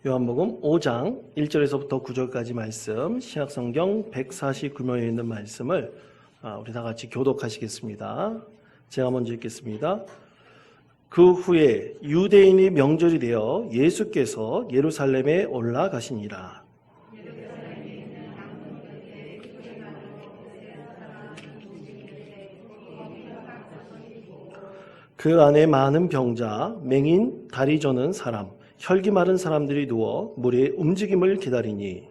요한복음 5장 1절에서부터 9절까지 말씀, 신약성경 149면에 있는 말씀을 우리 다 같이 교독하시겠습니다. 제가 먼저 읽겠습니다. 그 후에 유대인이 명절이 되어 예수께서 예루살렘에 올라가시니라. 그 안에 많은 병자, 맹인, 다리 저는 사람, 혈기 마른 사람들이 누워 물의 움직임을 기다리니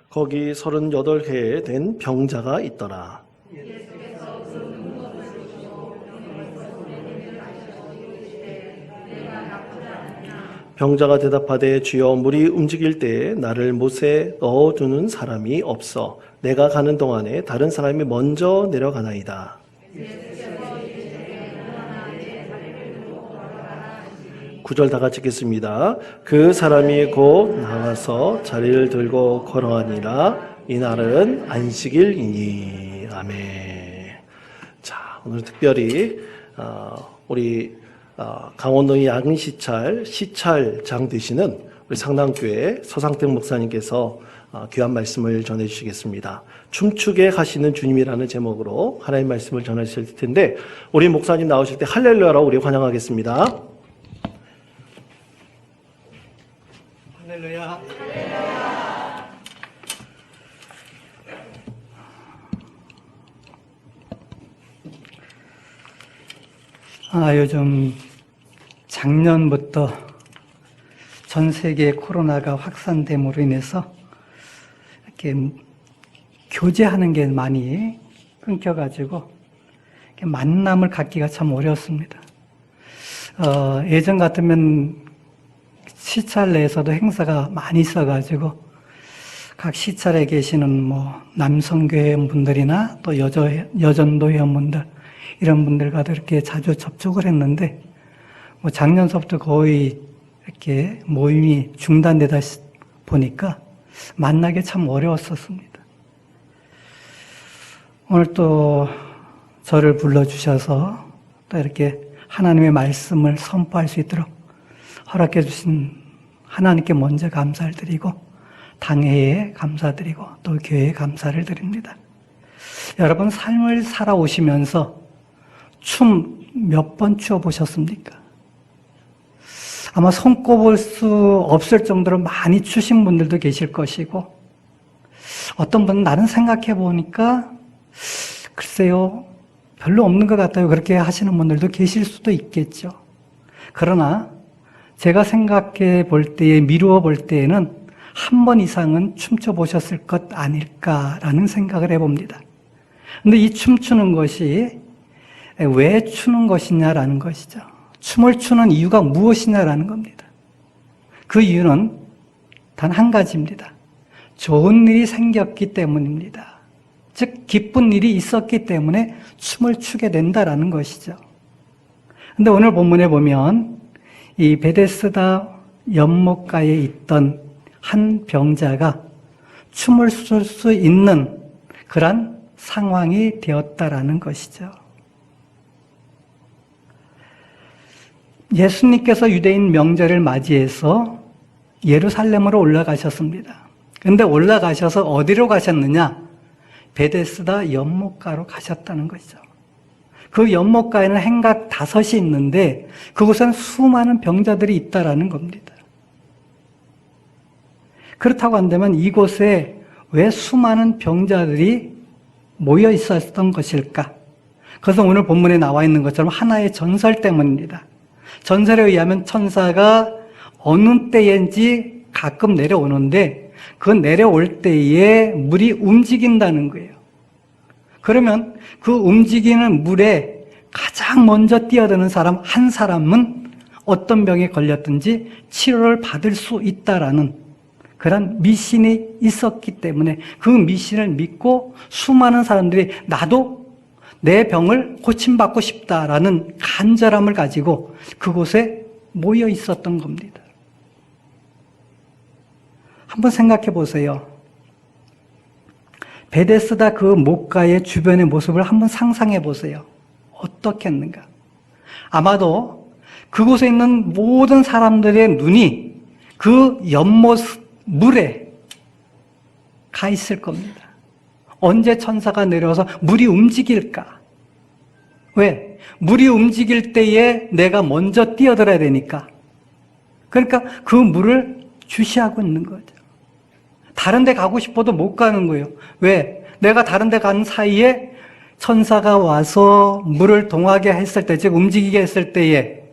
거기 38해 된 병자가 있더라. 병자가 대답하되 주여 물이 움직일 때에 나를 못에 넣어두는 사람이 없어 내가 가는 동안에 다른 사람이 먼저 내려가나이다. 9절 다 같이 읽겠습니다. 그 사람이 곧 나가서 자리를 들고 걸어가니라. 이날은 안식일이니. 아멘. 자, 오늘 특별히 우리 강원도 양시찰 시찰장 되시는 우리 상당교회 서상택 목사님께서 귀한 말씀을 전해주시겠습니다. 춤추게 하시는 주님이라는 제목으로 하나님 말씀을 전하실 텐데 우리 목사님 나오실 때 할렐루야로 우리 환영하겠습니다. 할렐루야. 요즘 작년부터 전 세계 코로나가 확산됨으로 인해서 이렇게 교제하는 게 많이 끊겨가지고 이렇게 만남을 갖기가 참 어렵습니다. 예전 같으면 시찰 내에서도 행사가 많이 있어가지고 각 시찰에 계시는 남성교회 회원분들이나 또 여전도 회원분들 이런 분들과도 이렇게 자주 접촉을 했는데 작년서부터 거의 이렇게 모임이 중단되다 보니까 만나기 참 어려웠었습니다. 오늘 또 저를 불러주셔서 또 이렇게 하나님의 말씀을 선포할 수 있도록 허락해 주신 하나님께 먼저 감사를 드리고 당회에 감사드리고 또 교회에 감사를 드립니다. 여러분 삶을 살아오시면서 춤 몇 번 추어보셨습니까? 아마 손꼽을 수 없을 정도로 많이 추신 분들도 계실 것이고 어떤 분은 나는 생각해 보니까 글쎄요 별로 없는 것 같아요 그렇게 하시는 분들도 계실 수도 있겠죠. 그러나 제가 생각해 볼 때에 미루어 볼 때에는 한 번 이상은 춤춰 보셨을 것 아닐까라는 생각을 해봅니다. 근데 이 춤추는 것이 왜 추는 것이냐라는 것이죠. 춤을 추는 이유가 무엇이냐라는 겁니다. 그 이유는 단 한 가지입니다. 좋은 일이 생겼기 때문입니다. 즉 기쁜 일이 있었기 때문에 춤을 추게 된다라는 것이죠. 근데 오늘 본문에 보면 이 베데스다 연못가에 있던 한 병자가 춤을 출 수 있는 그런 상황이 되었다라는 것이죠. 예수님께서 유대인 명절을 맞이해서 예루살렘으로 올라가셨습니다. 그런데 올라가셔서 어디로 가셨느냐? 베데스다 연못가로 가셨다는 것이죠. 그 연못가에는 행각 5이 있는데 그곳에는 수많은 병자들이 있다라는 겁니다. 그렇다고 한다면 이곳에 왜 수많은 병자들이 모여 있었던 것일까? 그것은 오늘 본문에 나와 있는 것처럼 하나의 전설 때문입니다. 전설에 의하면 천사가 어느 때인지 가끔 내려오는데 그 내려올 때에 물이 움직인다는 거예요. 그러면 그 움직이는 물에 가장 먼저 뛰어드는 사람 한 사람은 어떤 병에 걸렸든지 치료를 받을 수 있다라는 그런 미신이 있었기 때문에 그 미신을 믿고 수많은 사람들이 나도 내 병을 고침받고 싶다라는 간절함을 가지고 그곳에 모여 있었던 겁니다. 한번 생각해 보세요. 베데스다 그 목가의 주변의 모습을 한번 상상해 보세요. 어떻겠는가? 아마도 그곳에 있는 모든 사람들의 눈이 그 연못 물에 가 있을 겁니다. 언제 천사가 내려와서 물이 움직일까? 왜? 물이 움직일 때에 내가 먼저 뛰어들어야 되니까. 그러니까 그 물을 주시하고 있는 거죠. 다른 데 가고 싶어도 못 가는 거예요. 왜? 내가 다른 데 가는 사이에 천사가 와서 물을 동하게 했을 때, 즉 움직이게 했을 때에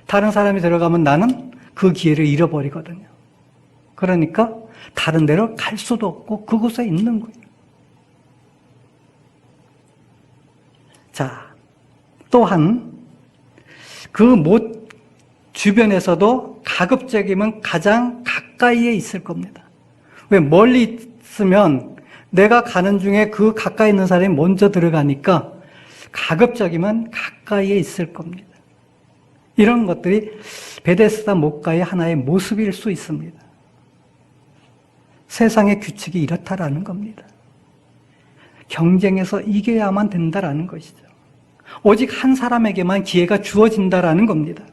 다른 사람이 들어가면 나는 그 기회를 잃어버리거든요. 그러니까 다른 데로 갈 수도 없고 그곳에 있는 거예요. 자, 또한 그 못 주변에서도 가급적이면 가장 가까이에 있을 겁니다. 왜? 멀리 있으면 내가 가는 중에 그 가까이 있는 사람이 먼저 들어가니까 가급적이면 가까이에 있을 겁니다. 이런 것들이 베데스다 목가의 하나의 모습일 수 있습니다. 세상의 규칙이 이렇다라는 겁니다. 경쟁에서 이겨야만 된다라는 것이죠. 오직 한 사람에게만 기회가 주어진다라는 겁니다.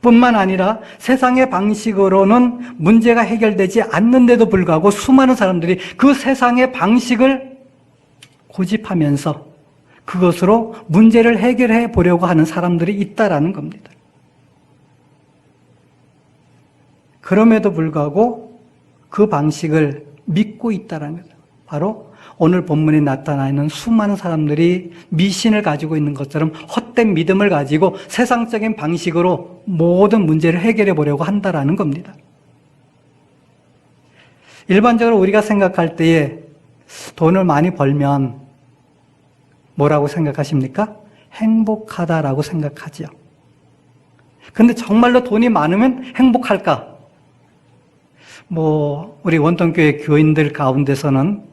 뿐만 아니라 세상의 방식으로는 문제가 해결되지 않는데도 불구하고 수많은 사람들이 그 세상의 방식을 고집하면서 그것으로 문제를 해결해 보려고 하는 사람들이 있다라는 겁니다. 그럼에도 불구하고 그 방식을 믿고 있다는 거죠. 바로 오늘 본문에 나타나 있는 수많은 사람들이 미신을 가지고 있는 것처럼 헛된 믿음을 가지고 세상적인 방식으로 모든 문제를 해결해 보려고 한다라는 겁니다. 일반적으로 우리가 생각할 때에 돈을 많이 벌면 뭐라고 생각하십니까? 행복하다라고 생각하죠. 근데 정말로 돈이 많으면 행복할까? 우리 원통교회 교인들 가운데서는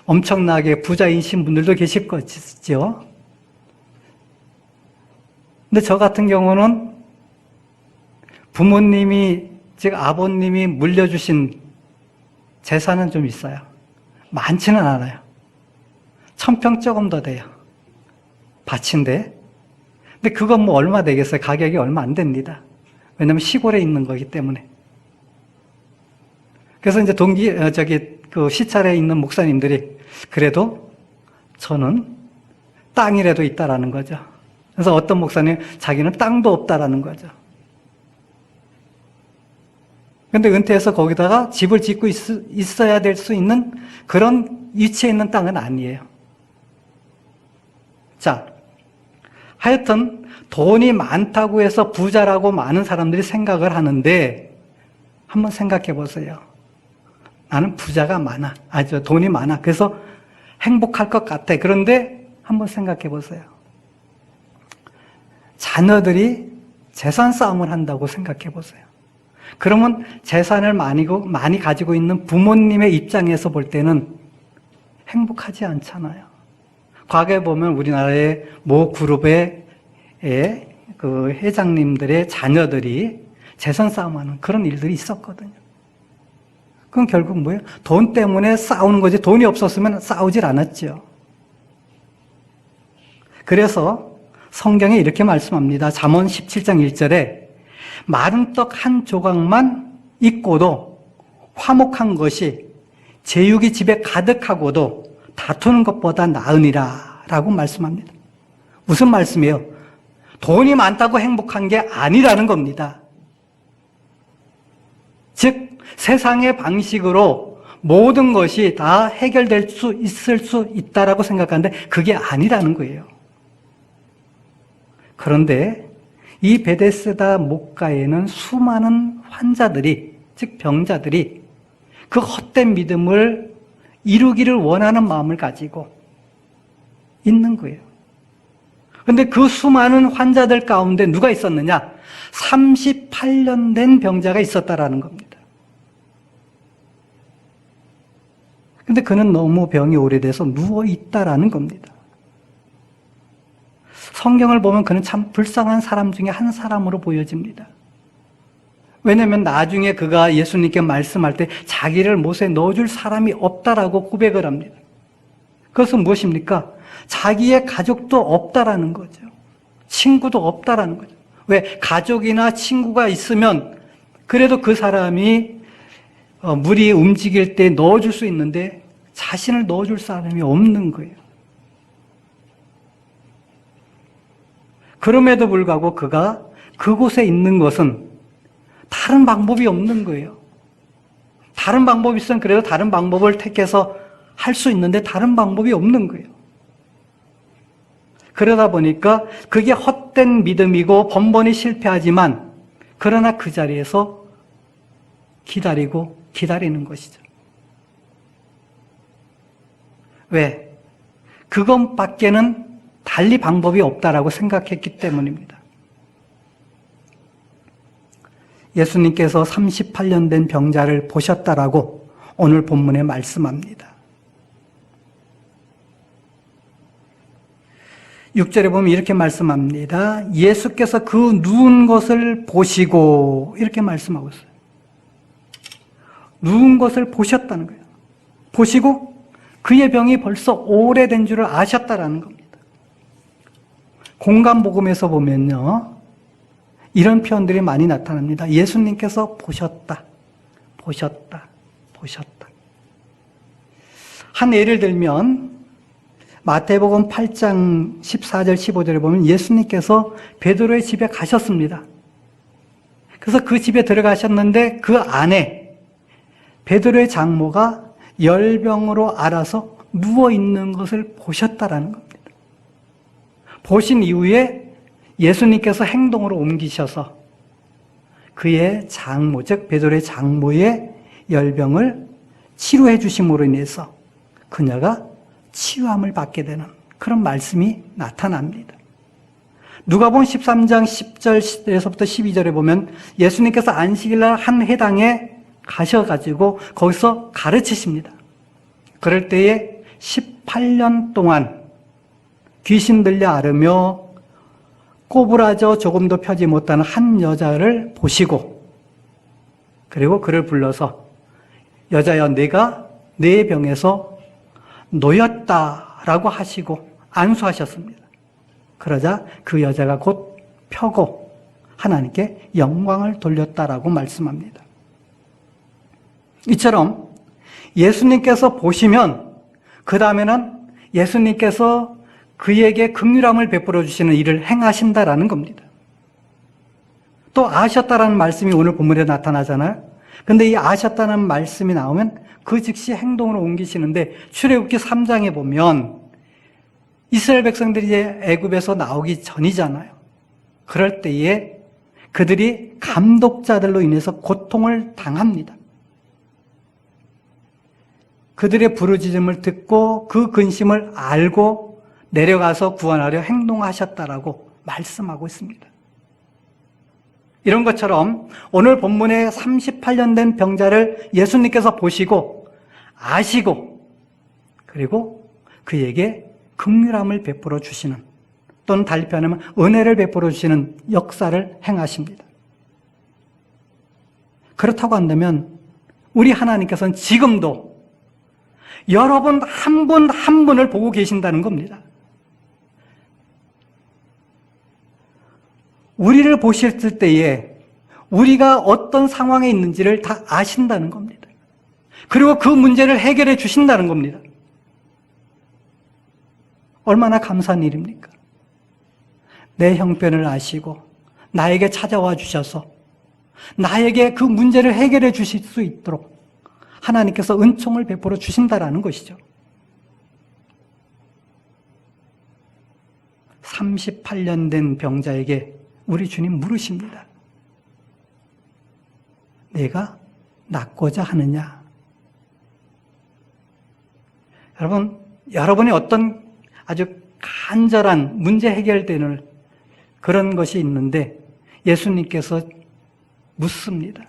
엄청나게 부자이신 분들도 계실 것이죠. 근데 저 같은 경우는 부모님이, 즉 아버님이 물려주신 재산은 좀 있어요. 많지는 않아요. 1000평 조금 더 돼요. 밭인데. 근데 그건 얼마 되겠어요? 가격이 얼마 안 됩니다. 왜냐면 시골에 있는 거기 때문에. 그래서 이제 그 시찰에 있는 목사님들이 그래도 저는 땅이라도 있다라는 거죠. 그래서 어떤 목사님 자기는 땅도 없다라는 거죠. 근데 은퇴해서 거기다가 집을 짓고 있어야 될 수 있는 그런 위치에 있는 땅은 아니에요. 자, 하여튼 돈이 많다고 해서 부자라고 많은 사람들이 생각을 하는데 한번 생각해 보세요. 나는 부자가 많아. 돈이 많아. 그래서 행복할 것 같아. 그런데 한번 생각해 보세요. 자녀들이 재산 싸움을 한다고 생각해 보세요. 그러면 재산을 많이 가지고 있는 부모님의 입장에서 볼 때는 행복하지 않잖아요. 과거에 보면 우리나라의 모 그룹의 그 회장님들의 자녀들이 재산 싸움하는 그런 일들이 있었거든요. 그건 결국 뭐예요? 돈 때문에 싸우는 거지 돈이 없었으면 싸우질 않았죠. 그래서 성경에 이렇게 말씀합니다. 잠언 17장 1절에 마른 떡 한 조각만 있고도 화목한 것이 제육이 집에 가득하고도 다투는 것보다 나으니라 라고 말씀합니다. 무슨 말씀이에요? 돈이 많다고 행복한 게 아니라는 겁니다. 즉 세상의 방식으로 모든 것이 다 해결될 수 있을 수 있다라고 생각하는데 그게 아니라는 거예요. 그런데 이 베데스다 목가에는 수많은 환자들이, 즉 병자들이 그 헛된 믿음을 이루기를 원하는 마음을 가지고 있는 거예요. 그런데 그 수많은 환자들 가운데 누가 있었느냐? 38년 된 병자가 있었다라는 겁니다. 근데 그는 너무 병이 오래돼서 누워있다라는 겁니다. 성경을 보면 그는 참 불쌍한 사람 중에 한 사람으로 보여집니다. 왜냐하면 나중에 그가 예수님께 말씀할 때 자기를 못에 넣어줄 사람이 없다라고 고백을 합니다. 그것은 무엇입니까? 자기의 가족도 없다라는 거죠. 친구도 없다라는 거죠. 왜? 가족이나 친구가 있으면 그래도 그 사람이 물이 움직일 때 넣어줄 수 있는데 자신을 넣어줄 사람이 없는 거예요. 그럼에도 불구하고 그가 그곳에 있는 것은 다른 방법이 없는 거예요. 다른 방법이 있으면 그래도 다른 방법을 택해서 할 수 있는데 다른 방법이 없는 거예요. 그러다 보니까 그게 헛된 믿음이고 번번이 실패하지만 그러나 그 자리에서 기다리는 것이죠. 왜? 그것밖에는 달리 방법이 없다라고 생각했기 때문입니다. 예수님께서 38년 된 병자를 보셨다라고 오늘 본문에 말씀합니다. 6절에 보면 이렇게 말씀합니다. 예수께서 그 누운 것을 보시고 이렇게 말씀하고 있어요. 누운 것을 보셨다는 거예요. 보시고 그의 병이 벌써 오래된 줄을 아셨다라는 겁니다. 공간복음에서 보면요. 이런 표현들이 많이 나타납니다. 예수님께서 보셨다. 한 예를 들면 마태복음 8장 14절 15절에 보면 예수님께서 베드로의 집에 가셨습니다. 그래서 그 집에 들어가셨는데 그 안에 베드로의 장모가 열병으로 앓아서 누워있는 것을 보셨다라는 겁니다. 보신 이후에 예수님께서 행동으로 옮기셔서 그의 장모, 즉 베드로의 장모의 열병을 치료해 주심으로 인해서 그녀가 치유함을 받게 되는 그런 말씀이 나타납니다. 누가복음 13장 10절에서부터 12절에 보면 예수님께서 안식일날 한 회당에 가셔가지고 거기서 가르치십니다. 그럴 때에 18년 동안 귀신 들려 앓으며 꼬부라져 조금도 펴지 못하는 한 여자를 보시고 그리고 그를 불러서 여자여 내가 내 병에서 놓였다라고 하시고 안수하셨습니다. 그러자 그 여자가 곧 펴고 하나님께 영광을 돌렸다라고 말씀합니다. 이처럼 예수님께서 보시면 그 다음에는 예수님께서 그에게 긍휼함을 베풀어 주시는 일을 행하신다라는 겁니다. 또 아셨다라는 말씀이 오늘 본문에 나타나잖아요. 근데 이 아셨다는 말씀이 나오면 그 즉시 행동으로 옮기시는데 출애굽기 3장에 보면 이스라엘 백성들이 이제 애굽에서 나오기 전이잖아요. 그럴 때에 그들이 감독자들로 인해서 고통을 당합니다. 그들의 부르짖음을 듣고 그 근심을 알고 내려가서 구원하려 행동하셨다라고 말씀하고 있습니다. 이런 것처럼 오늘 본문에 38년 된 병자를 예수님께서 보시고 아시고 그리고 그에게 긍휼함을 베풀어 주시는 또는 달리 표현하면 은혜를 베풀어 주시는 역사를 행하십니다. 그렇다고 한다면 우리 하나님께서는 지금도 여러분 한 분 한 분을 보고 계신다는 겁니다. 우리를 보실 때에 우리가 어떤 상황에 있는지를 다 아신다는 겁니다. 그리고 그 문제를 해결해 주신다는 겁니다. 얼마나 감사한 일입니까? 내 형편을 아시고 나에게 찾아와 주셔서 나에게 그 문제를 해결해 주실 수 있도록 하나님께서 은총을 베풀어 주신다라는 것이죠. 38년 된 병자에게 우리 주님 물으십니다. 내가 낫고자 하느냐? 여러분, 여러분의 어떤 아주 간절한 문제 해결되는 그런 것이 있는데 예수님께서 묻습니다.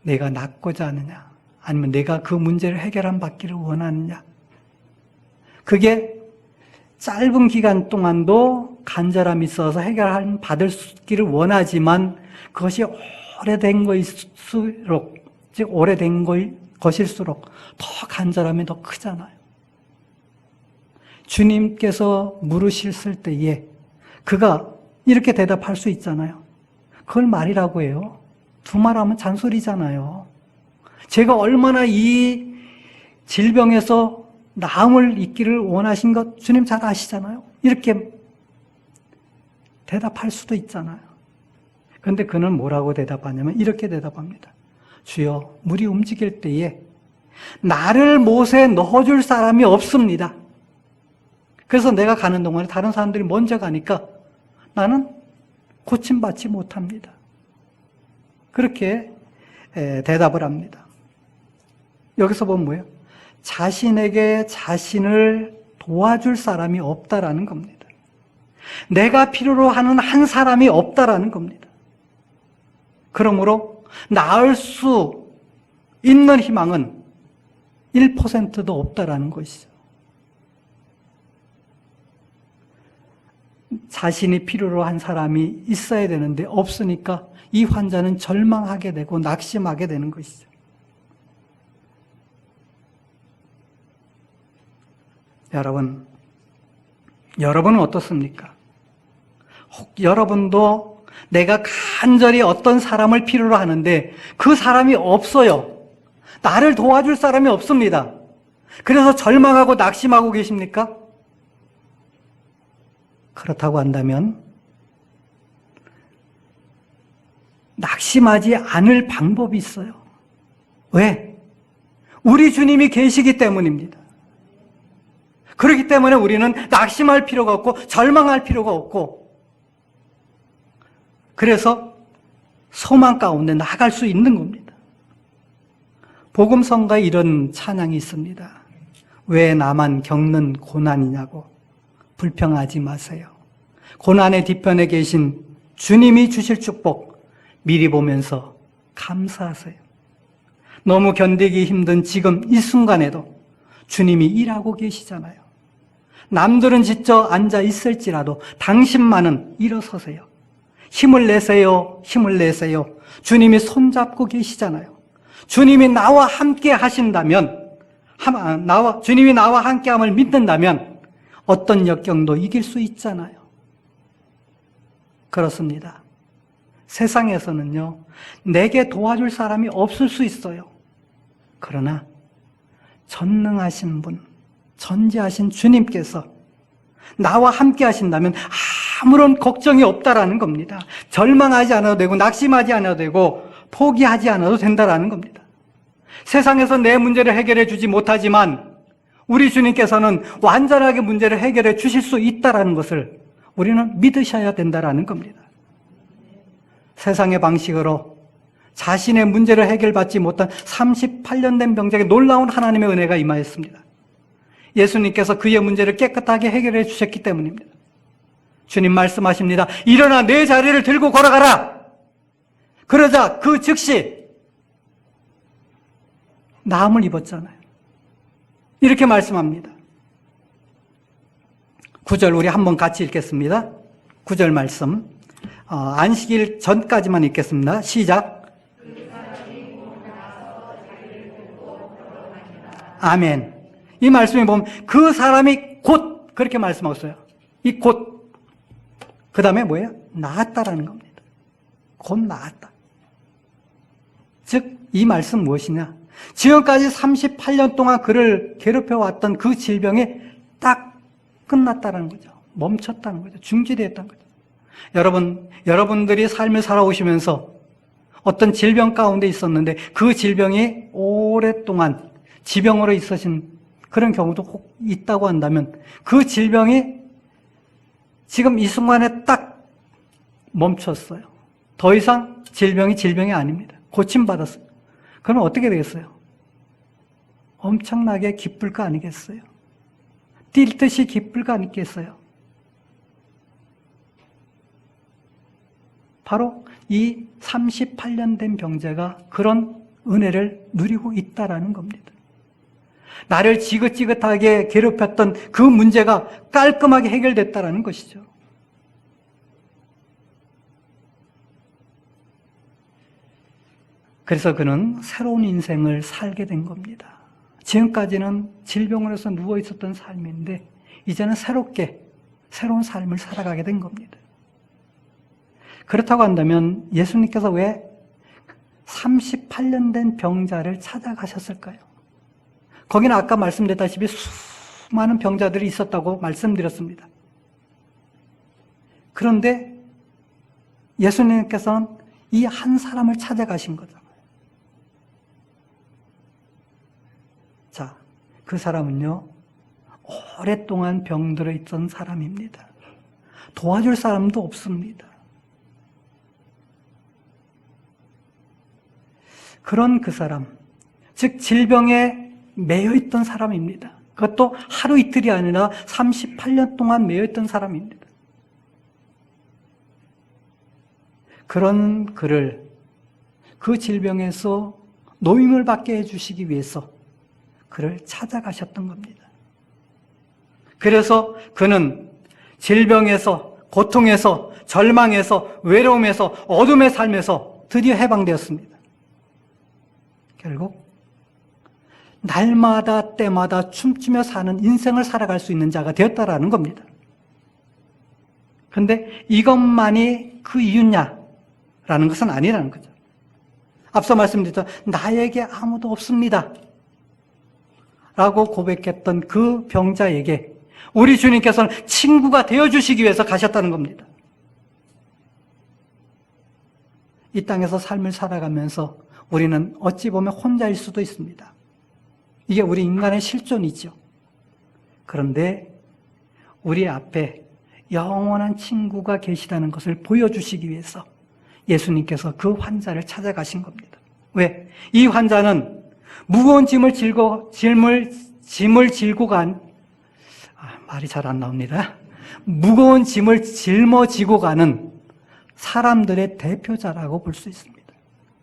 내가 낫고자 하느냐? 아니면 내가 그 문제를 해결한 받기를 원하느냐? 그게 짧은 기간 동안도 간절함이 있어서 받기를 원하지만 그것이 오래된 것일수록, 즉 오래된 것일수록 더 간절함이 더 크잖아요. 주님께서 물으셨을 때에 그가 이렇게 대답할 수 있잖아요. 그걸 말이라고 해요. 두말하면 잔소리잖아요. 제가 얼마나 이 질병에서 나음을 잊기를 원하신 것 주님 잘 아시잖아요. 이렇게 대답할 수도 있잖아요. 그런데 그는 뭐라고 대답하냐면 이렇게 대답합니다. 주여, 물이 움직일 때에 나를 못에 넣어줄 사람이 없습니다. 그래서 내가 가는 동안에 다른 사람들이 먼저 가니까 나는 고침받지 못합니다. 그렇게 대답을 합니다. 여기서 보면 뭐예요? 자신에게 자신을 도와줄 사람이 없다라는 겁니다. 내가 필요로 하는 한 사람이 없다라는 겁니다. 그러므로 나을 수 있는 희망은 1%도 없다라는 것이죠. 자신이 필요로 한 사람이 있어야 되는데 없으니까 이 환자는 절망하게 되고 낙심하게 되는 것이죠. 여러분은 어떻습니까? 혹 여러분도 내가 간절히 어떤 사람을 필요로 하는데 그 사람이 없어요. 나를 도와줄 사람이 없습니다. 그래서 절망하고 낙심하고 계십니까? 그렇다고 한다면 낙심하지 않을 방법이 있어요. 왜? 우리 주님이 계시기 때문입니다. 그렇기 때문에 우리는 낙심할 필요가 없고 절망할 필요가 없고 그래서 소망 가운데 나갈 수 있는 겁니다. 복음성가에 이런 찬양이 있습니다. 왜 나만 겪는 고난이냐고 불평하지 마세요. 고난의 뒤편에 계신 주님이 주실 축복 미리 보면서 감사하세요. 너무 견디기 힘든 지금 이 순간에도 주님이 일하고 계시잖아요. 남들은 지쳐 앉아 있을지라도 당신만은 일어서세요. 힘을 내세요. 힘을 내세요. 주님이 손잡고 계시잖아요. 주님이 나와 함께 하신다면, 주님이 나와 함께함을 믿는다면 어떤 역경도 이길 수 있잖아요. 그렇습니다. 세상에서는요, 내게 도와줄 사람이 없을 수 있어요. 그러나 전능하신 분, 전지하신 주님께서 나와 함께 하신다면 아무런 걱정이 없다라는 겁니다. 절망하지 않아도 되고 낙심하지 않아도 되고 포기하지 않아도 된다라는 겁니다. 세상에서 내 문제를 해결해 주지 못하지만 우리 주님께서는 완전하게 문제를 해결해 주실 수 있다라는 것을 우리는 믿으셔야 된다라는 겁니다. 세상의 방식으로 자신의 문제를 해결받지 못한 38년 된 병자에게 놀라운 하나님의 은혜가 임하였습니다. 예수님께서 그의 문제를 깨끗하게 해결해 주셨기 때문입니다. 주님 말씀하십니다. 일어나 내 자리를 들고 걸어가라. 그러자 그 즉시 나음을 입었잖아요. 이렇게 말씀합니다. 9절 우리 한번 같이 읽겠습니다. 9절 말씀 안식일 전까지만 읽겠습니다. 시작. 아멘. 이 말씀에 보면 그 사람이 곧 그렇게 말씀하고 있어요. 이 곧. 그 다음에 뭐예요? 나았다라는 겁니다. 곧 나았다. 즉, 이 말씀 무엇이냐? 지금까지 38년 동안 그를 괴롭혀왔던 그 질병이 딱 끝났다는 거죠. 멈췄다는 거죠. 중지되었다는 거죠. 여러분들이 삶을 살아오시면서 어떤 질병 가운데 있었는데 그 질병이 오랫동안 지병으로 있으신 그런 경우도 혹 있다고 한다면 그 질병이 지금 이 순간에 딱 멈췄어요. 더 이상 질병이 아닙니다. 고침받았어요. 그러면 어떻게 되겠어요? 엄청나게 기쁠 거 아니겠어요? 뛸 듯이 기쁠 거 아니겠어요? 바로 이 38년 된 병자가 그런 은혜를 누리고 있다라는 겁니다. 나를 지긋지긋하게 괴롭혔던 그 문제가 깔끔하게 해결됐다라는 것이죠. 그래서 그는 새로운 인생을 살게 된 겁니다. 지금까지는 질병으로서 누워 있었던 삶인데 이제는 새로운 삶을 살아가게 된 겁니다. 그렇다고 한다면 예수님께서 왜 38년 된 병자를 찾아가셨을까요? 거기는 아까 말씀드렸다시피 수많은 병자들이 있었다고 말씀드렸습니다. 그런데 예수님께서는 이 한 사람을 찾아가신 거잖아요. 자, 그 사람은요, 오랫동안 병들어 있던 사람입니다. 도와줄 사람도 없습니다. 그런 그 사람, 즉 질병에 매여 있던 사람입니다. 그것도 하루 이틀이 아니라 38년 동안 매여 있던 사람입니다. 그런 그를 그 질병에서 노임을 받게 해주시기 위해서 그를 찾아가셨던 겁니다. 그래서 그는 질병에서, 고통에서, 절망에서, 외로움에서, 어둠의 삶에서 드디어 해방되었습니다. 결국 날마다 때마다 춤추며 사는 인생을 살아갈 수 있는 자가 되었다라는 겁니다. 그런데 이것만이 그 이유냐라는 것은 아니라는 거죠. 앞서 말씀드렸죠. 나에게 아무도 없습니다 라고 고백했던 그 병자에게 우리 주님께서는 친구가 되어주시기 위해서 가셨다는 겁니다. 이 땅에서 삶을 살아가면서 우리는 어찌 보면 혼자일 수도 있습니다. 이게 우리 인간의 실존이죠. 그런데 우리 앞에 영원한 친구가 계시다는 것을 보여주시기 위해서 예수님께서 그 환자를 찾아가신 겁니다. 왜? 이 환자는 무거운 짐을 질고 간, 말이 잘 안 나옵니다. 무거운 짐을 짊어지고 가는 사람들의 대표자라고 볼 수 있습니다.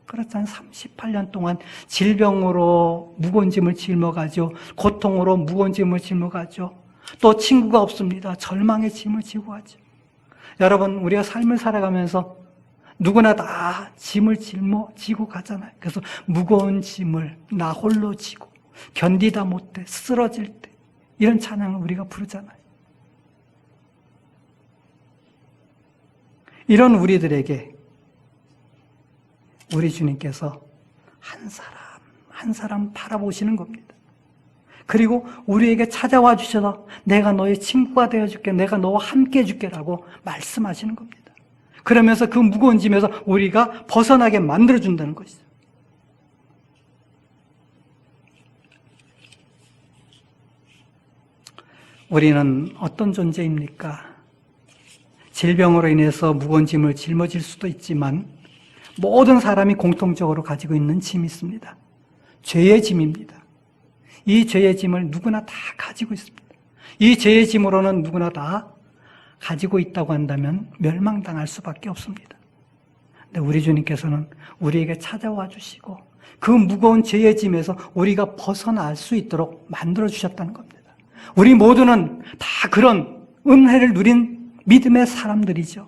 그렇잖아요. 38년 동안 질병으로 무거운 짐을 짊어가죠. 고통으로 무거운 짐을 짊어가죠. 또 친구가 없습니다. 절망의 짐을 지고 가죠. 여러분, 우리가 삶을 살아가면서 누구나 다 짐을 짊어지고 가잖아요. 그래서 무거운 짐을 나 홀로 지고 견디다 못해 쓰러질 때 이런 찬양을 우리가 부르잖아요. 이런 우리들에게 우리 주님께서 한 사람 바라보시는 겁니다. 그리고 우리에게 찾아와 주셔서 내가 너의 친구가 되어줄게, 내가 너와 함께 해줄게라고 말씀하시는 겁니다. 그러면서 그 무거운 짐에서 우리가 벗어나게 만들어준다는 것이죠. 우리는 어떤 존재입니까? 질병으로 인해서 무거운 짐을 짊어질 수도 있지만 모든 사람이 공통적으로 가지고 있는 짐이 있습니다. 죄의 짐입니다. 이 죄의 짐을 누구나 다 가지고 있습니다. 이 죄의 짐으로는 누구나 다 가지고 있다고 한다면 멸망당할 수밖에 없습니다. 근데 우리 주님께서는 우리에게 찾아와 주시고 그 무거운 죄의 짐에서 우리가 벗어날 수 있도록 만들어 주셨다는 겁니다. 우리 모두는 다 그런 은혜를 누린 믿음의 사람들이죠.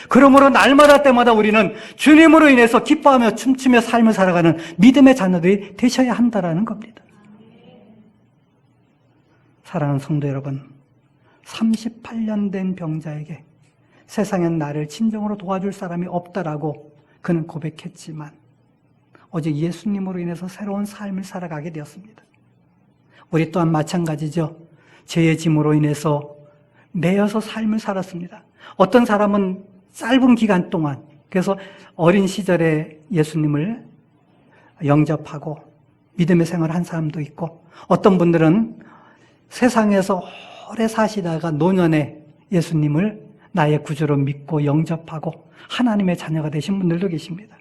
그러므로 날마다 때마다 우리는 주님으로 인해서 기뻐하며 춤추며 삶을 살아가는 믿음의 자녀들이 되셔야 한다는 겁니다. 사랑하는 성도 여러분, 38년 된 병자에게 세상엔 나를 진정으로 도와줄 사람이 없다라고 그는 고백했지만 오직 예수님으로 인해서 새로운 삶을 살아가게 되었습니다. 우리 또한 마찬가지죠. 죄의 짐으로 인해서 매여서 삶을 살았습니다. 어떤 사람은 짧은 기간 동안, 그래서 어린 시절에 예수님을 영접하고 믿음의 생활을 한 사람도 있고, 어떤 분들은 세상에서 오래 사시다가 노년에 예수님을 나의 구주로 믿고 영접하고 하나님의 자녀가 되신 분들도 계십니다.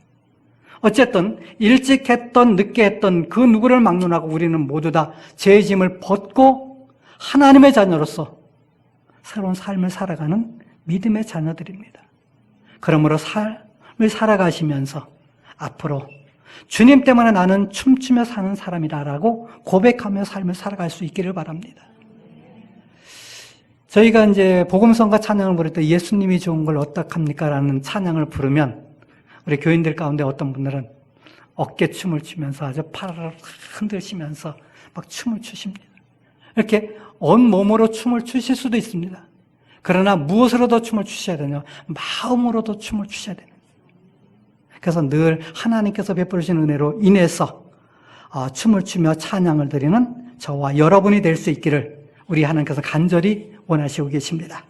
어쨌든 일찍 했던 늦게 했던 그 누구를 막론하고 우리는 모두 다 죄의 짐을 벗고 하나님의 자녀로서 새로운 삶을 살아가는 믿음의 자녀들입니다. 그러므로 삶을 살아가시면서 앞으로 주님 때문에 나는 춤추며 사는 사람이다라고 고백하며 삶을 살아갈 수 있기를 바랍니다. 저희가 이제 복음성가 찬양을 부를 때 예수님이 좋은 걸 어떡합니까? 라는 찬양을 부르면 우리 교인들 가운데 어떤 분들은 어깨춤을 추면서 아주 팔을 흔드시면서 막 춤을 추십니다. 이렇게 온몸으로 춤을 추실 수도 있습니다. 그러나 무엇으로도 춤을 추셔야 되냐? 마음으로도 춤을 추셔야 됩니다. 그래서 늘 하나님께서 베풀으신 은혜로 인해서 춤을 추며 찬양을 드리는 저와 여러분이 될 수 있기를 우리 하나님께서 간절히 원하시고 계십니다.